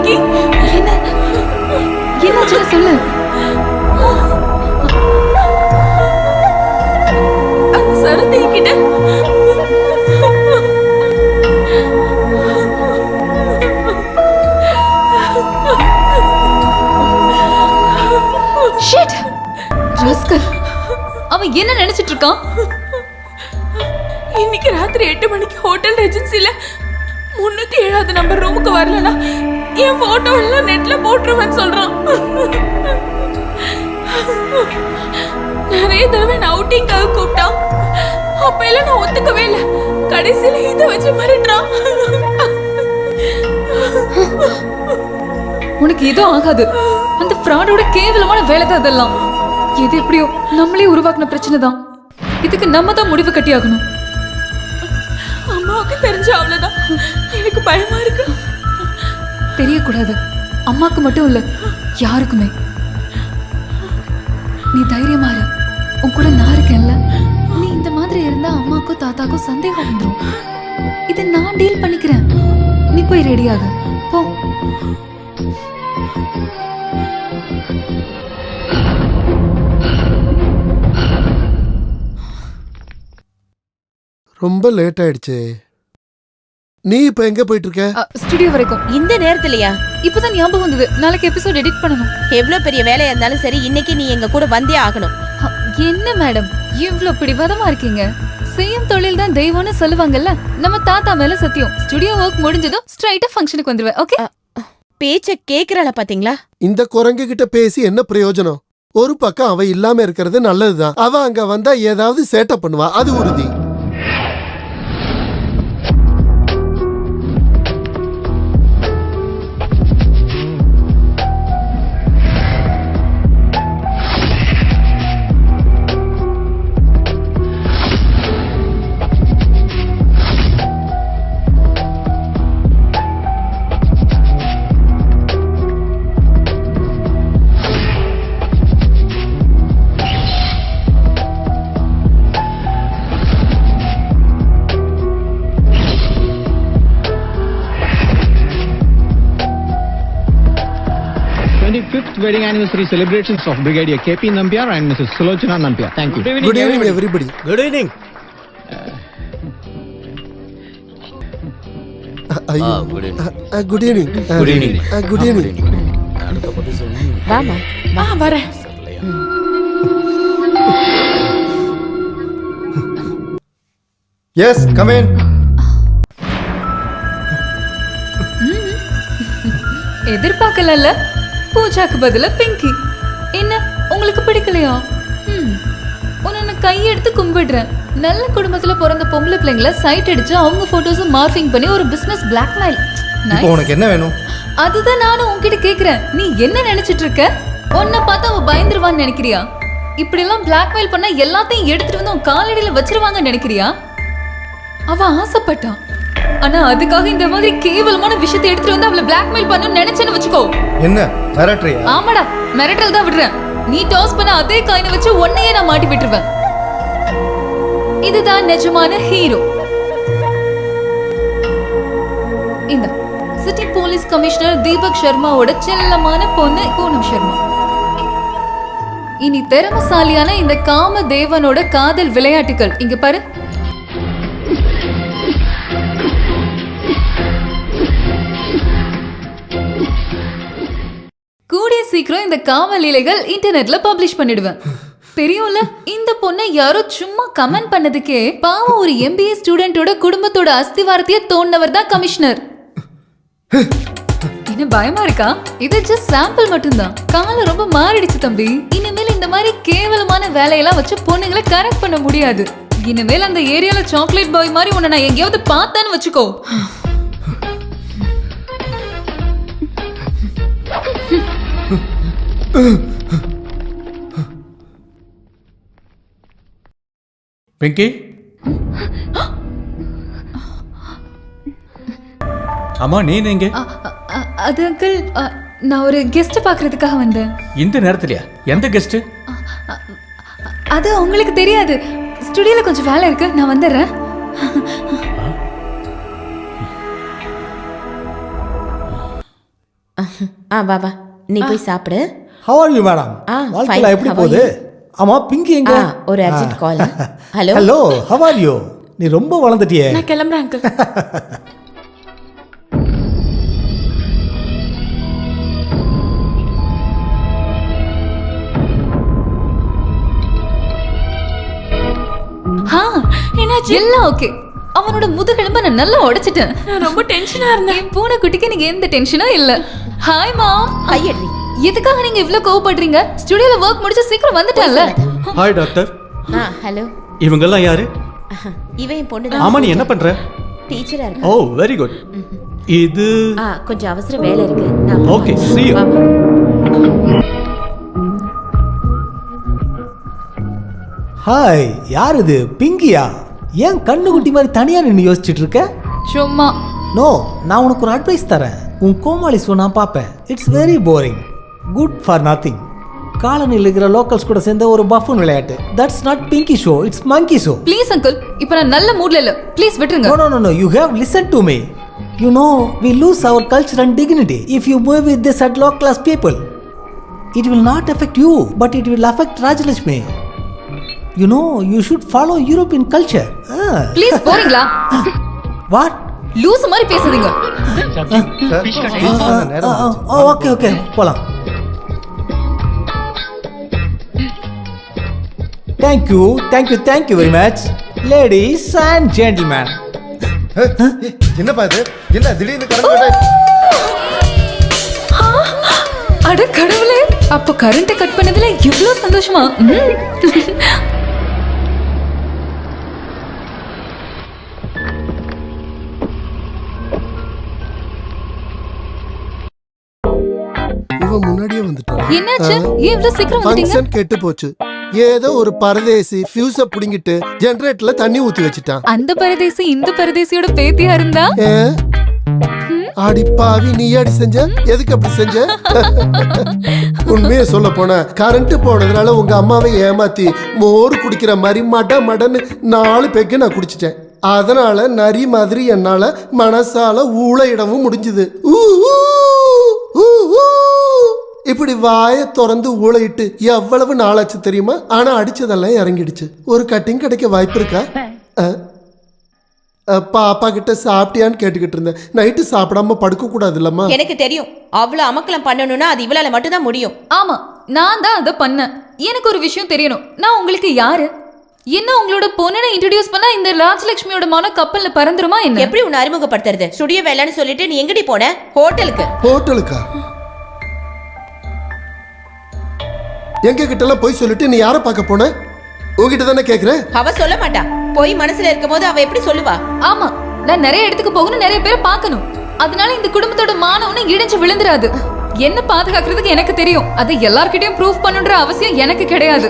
பிங்கி, என்ன என்னாச்சு சொல்லு. அந்த சரத்தை கிட்ட ஷிட் ராஸ்கல், அவன் என்ன நினைச்சிட்டு இருக்கான்? இன்னைக்கு ராத்திரி 8 மணிக்கு ஹோட்டல் ரெஜென்சில 307வது நம்பர் ரூமுக்கு வரலனா என் போட்டோ எல்லாம் நெட்ல போட்டுருவேன்னு சொல்றான். நிறைய தடவை நான் அவுட்டிங்காக கூப்பிட்டான். அப்ப எல்லாம் நான் ஒத்துக்கவே இல்லை. கடைசியில இதை வச்சு மிரட்டுறான். உனக்கு எதுவும் ஆகாது. அந்த ஃப்ராடோட கேவலமான வேலை தான் அதெல்லாம். எது எப்படியோ நம்மளே உருவாக்குன பிரச்சனை தான். இதுக்கு நம்ம தான் முடிவு கட்டி ஆகணும். அம்மாவுக்கு தெரிஞ்ச அவ்வளவுதான். எனக்கு பயமா இருக்கு. தெரியக்கூடாது. அம்மாக்கு மட்டும் இல்ல, யாருக்குமே. நீ தைரியமா இரு. உன் கூட நான் இருக்கேன்ல. நீ இந்த மாதிரி இருந்தா அம்மாக்கும் தாத்தாக்கும் சந்தேகம் வந்துடும். இதை நான் டீல் பண்ணிக்கிறேன். நீ போய் ரெடியாக போ. ரொம்ப லேட் ஆயிடுச்சு. நீ இப்ப எங்க போயிட்டு இருக்க? ஸ்டுடியோ வரைக்கும். இந்த நேரத்துலயா? இப்பதான் ஞாபகம் வந்தது, நாளைக்கு எபிசோட் எடிட் பண்ணணும். எவ்வளவு பெரிய வேலையா இருந்தாலும் சரி, இன்னைக்கு நீ எங்க கூட வந்தே ஆகணும். என்ன மேடம் இவ்ளோ பிடிவாதமா இருக்கீங்க? செய்யும் தொழில் தான் தெய்வம்னு சொல்லுவாங்கல்ல. நம்ம தாத்தா மேல சத்தியம். ஸ்டுடியோ ஒர்க் முடிஞ்சதும் ஸ்ட்ரைட்டா ஃபங்க்ஷனுக்கு வந்துருவேன். ஓகே? பேச்ச கேக்குறாள பாத்தீங்களா? இந்த குரங்கு கிட்ட பேசி என்ன பிரயோஜனம்? ஒரு பக்கம் அவ இல்லாம இருக்கிறது நல்லதுதான். அவ அங்க வந்தா ஏதாவது சேட்டை பண்ணுவா, அது உறுதி. Wedding anniversary celebrations of Brigadier KP Nambiar and Mrs. Sulochana Nambiar. Thank you. Good evening everybody. Good evening. Good evening. Good evening. Good evening. வாமா. வரேன். Yes, come in. எதிர்பார்க்கல. பூஜாக்கு பதிலா பிங்கி. என்ன உங்களுக்கு பிடிக்கலையா? உன்னை கையெடுத்து கும்பிடுறேன். நல்ல குடும்பத்துல பிறந்த பொம்பளை பிள்ளைங்களை சைட் அடிச்சு அவங்க போட்டோஸ் மார்பிங் பண்ணி ஒரு பிசினஸ் பிளாக்மெயில். இப்போ உனக்கு என்ன வேணும்? அதுதான் நானும் உன்கிட்ட கேக்குறேன். நீ என்ன நினைச்சிட்டு இருக்க? உன்னை பார்த்தா அவ பயந்துருவான்னு நினைக்கிறியா? இப்படி எல்லாம் பிளாக்மெயில் பண்ணா எல்லாத்தையும் எடுத்துட்டு வந்து உன் காலடியில வச்சிருவாங்கன்னு நினைக்கிறியா? அவ ஆசைப்பட்டான். ஆனா அதுக்காக இந்த மாதிரி கேவலமான விஷயத்தை எடுத்துட்டு வந்து அவளை பிளாக்மெயில் பண்ணனும்னு நினைச்சேன்னு வச்சுக்கோ. என்ன மிரட்டறியா? ஆமாடா, மிரட்டல் தான் விடுறேன். நீ டாஸ் பண்ண அதே காயினை வச்சு உன்னையே நான் மாட்டி விட்டுருவேன். இதுதான் நிஜமான ஹீரோ. இந்த சிட்டி போலீஸ் கமிஷனர் தீபக் சர்மாவோட செல்லமான பொண்ணு பூனம் சர்மா. இனி திறமசாலியான இந்த காம தேவனோட காதல் விளையாட்டுகள். இங்க பாரு. கூடிய சீக்கிரம் இந்த காம லீலைகள் இன்டர்நெட்ல பப்ளிஷ் பண்ணிடுவேன். தெரியும்ல, இந்த பொண்ணை யாரோ சும்மா கமெண்ட் பண்ணதுக்கே பாவம் ஒரு MBA ஸ்டூடெண்டோட குடும்பத்தோட அஸ்திவாரத்தையே தோண்டவர் தான் கமிஷனர். என்ன பயமா இருக்கா? இது ஜஸ்ட் சாம்பிள் மட்டும்தான். காலம் ரொம்ப மாறிடுச்சு தம்பி. இனிமேல் இந்த மாதிரி கேவலமான வேலையெல்லாம் வச்சு பொண்ணுங்களை கரெக்ட் பண்ண முடியாது. இனிமேல் அந்த ஏரியால சாக்லேட் பாய் மாதிரி உன்னை நான் எங்கேயாவது பார்த்தேன்னு வச்சுக்கோ. வெங்கி, அம்மா நீ எங்க? அது அங்கிள், நான் ஒரு கெஸ்ட் பார்க்கறதுக்காக வந்தேன். இந்த நேரத்துலயா? எந்த கெஸ்ட்? அது உங்களுக்கு தெரியாது. ஸ்டுடியோல கொஞ்சம் வேலை இருக்கு, நான் வந்துடுறேன். வா வா நீ போய் சாப்பிடு. How are you madam? ஆ, வாழ்க்கையில fine. எப்படி How are போகுது? ஆமா பிங்கி எங்க? ஒரு urgent call. Hello hello how are you? நீ ரொம்ப வளர்ந்துட்டியே. நான் கிளம்புறேன் அங்கிள். என்னாச்சு? எல்லாம் ஓகே. அவனோட முதுகெலும்ப நான் நல்லா உடைச்சிட்டேன். நான் ரொம்ப டென்ஷனா இருந்தேன். என் பூனை குட்டிக்கு நீங்க எந்த டென்ஷனும் இல்ல. Hi ma'am. கையடி. எதுக்காக நீங்க இவ்ளோ கோவப்படுறீங்க? ஸ்டுடியோல வர்க் முடிச்சு சீக்கிரம் வந்துட்டேன்ல. Hi doctor. ஹலோ. இவங்கெல்லாம் யாரு? இவன் என் பொண்ணு தான். ஆமா, நீ என்ன பண்ற? டீச்சரா ஓ இருக்கு. Very good. இது கொஞ்சம் அவசர வேலை இருக்கு. நான் ஓகே, see you. வாமா. ஹாய், யார் இது? பிங்கியா? ஏன் கண்ணு குட்டி மாதிரி தனியா நின்று யோசிச்சுட்டு இருக்க? சும்மா. நோ, நான் உனக்கு ஒரு அட்வைஸ் தரேன். உன் கோமாளி ஷோ நான் பார்ப்பேன். It's very boring, good for nothing. காலனியில் இருக்கிற லோக்கல்ஸ் கூட சேர்ந்த ஒரு பஃபன் விளையாட்டு. That's not Pinki show, it's monkey show. Please uncle, இப்போ நான் நல்ல மூட்ல இல்ல. ப்ளீஸ் விட்டுருங்க. No, no, no, no. You have listened to me. You know, we lose our culture and dignity if you move with this at low class people. It will not affect you, but it will affect Rajalakshmi. You know, you should follow European culture. Please போறீங்களா? What? Loose மாதிரி பேசுறீங்க. Okay, okay. போலாம். Thank you very much. Ladies and gentlemen. என்னப்பா இது? என்ன திடீர்னு current? அட கடவுளே, அப்ப கரண்ட் கட் பண்ணதுல இவ்ளோ சந்தோஷமா? இவன் முன்னாடியே வந்துட்டான். என்னாச்சு? ஏன் இவ்ளோ சீக்கிரம் வந்துட்டீங்க? ஃபங்க்ஷன் கெட்டு போச்சு. ஏதோ ஒரு பரதேசி ஃபியூஸ புடிங்கிட்டு ஜெனரேட்டர்ல தண்ணி ஊத்தி வச்சிட்டான். அந்த பரதேசி இந்த பரதேசியோட பேத்தியா இருந்தா? ஆடி பாவி, நீ அடி செஞ்ச? எதுக்கு அப்படி செஞ்ச? உண்மையை சொல்ல போன, கரண்ட் போனதுனால உங்க அம்மாவை ஏமாத்தி மோர் குடிக்கிற மாதிரி மடன்னு 4 பேக்கு நான் குடிச்சிட்டேன். அதனால நரி மாதிரி என்னால மனசால ஊழையிடவும் முடிஞ்சுது. இப்படி வாயை திறந்து ஊழையிட்டு எவ்வளவு நாளாச்சு தெரியுமா? ஆனா அடிச்சதெல்லாம் இறங்கிடுச்சு. ஒரு கட்டிங் கிடைக்க வாய்ப்பு இருக்கா? பாப்பா கிட்ட சாப்பிட்டியான்னு கேட்டுக்கிட்டு இருந்தேன். நைட்டு சாப்பிடாம படுக்க கூடாது இல்லம்மா? எனக்கு தெரியும், அவ்வளவு அமக்கலம் பண்ணணும்னா அது இவளால மட்டும் தான் முடியும். ஆமா, நான் தான் அதை பண்ணேன். எனக்கு ஒரு விஷயம் தெரியணும். நான் உங்களுக்கு யாரு? என்ன உங்களோட பொண்ணனை இன்ட்ரோடியூஸ் பண்ணா இந்த ராஜலட்சுமியோட மன கப்பல்ல பறந்துருமா என்ன? எப்படி உன்னை அறிமுகப்படுத்துறது? ஸ்டுடியோ வேலைன்னு சொல்லிட்டு நீ எங்கடி போன? ஹோட்டலுக்கு. ஹோட்டலுக்கா? எங்க கிட்ட எல்லாம் போய் சொல்லிட்டு நீ யாரை பார்க்க போன? உங்ககிட்ட தானே கேக்குறேன். அவ சொல்ல மாட்டா. போய் மனசுல இருக்கும் போது அவ எப்படி சொல்லுவா? ஆமா, நான் நிறைய இடத்துக்கு போகணும், நிறைய பேரை பார்க்கணும். அதனால இந்த குடும்பத்தோட மானவனும் இடிஞ்சு விழுந்துராது. என்ன பாதுகாக்கிறதுக்கு எனக்கு தெரியும். அதை எல்லார்கிட்டயும் ப்ரூவ் பண்ணுன்ற அவசியம் எனக்கு கிடையாது.